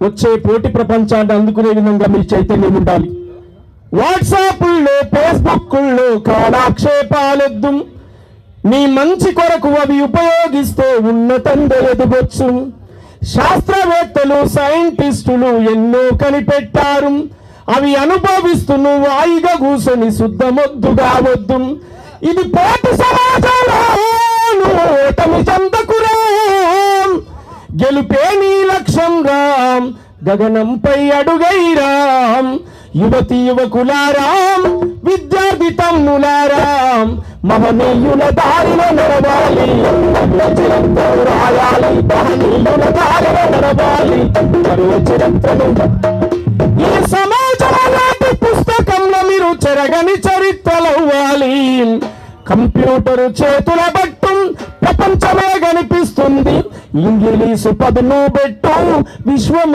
వచ్చే పోటీ ప్రపంచాన్ని అందుకునే విధంగా మీ చైతన్యం ఉండాలి. వాట్సాప్ల్లో ఫేస్బుక్ల్లో కాలాక్షేపాలొద్దు, నీ మంచి కొరకు అవి ఉపయోగిస్తే ఉన్నతంగా ఎదగొచ్చు. శాస్త్రవేత్తలు సైంటిస్టులు ఎన్నో కనిపెట్టారు, అవి అనుభవిస్తూ నువ్వు హాయిగా కూర్చొని శుద్ధమొద్దు కావద్దు. ఇది పోటీ సమాజంలో ఓటమి చెందకురా, గెలుపే నీ లక్ష్యం రామ్, గగనంపై అడుగైరాం. యువతి యువకులారాం, విద్యార్థి తమ్ములారాం, మహనీయుల దారిలో నడవాలి, రాయాలి, మహనీయుల దారిలో నడవాలి. చరిత్రను ఈ సమాజంలోని పుస్తకంలో మీరు చెరగని చరిత్రలవ్వాలి. కంప్యూటర్ చేతుల బట్టు ప్రపంచమే కనిపిస్తుంది, ఇంగ్లీషు పదును పెట్టు విశ్వము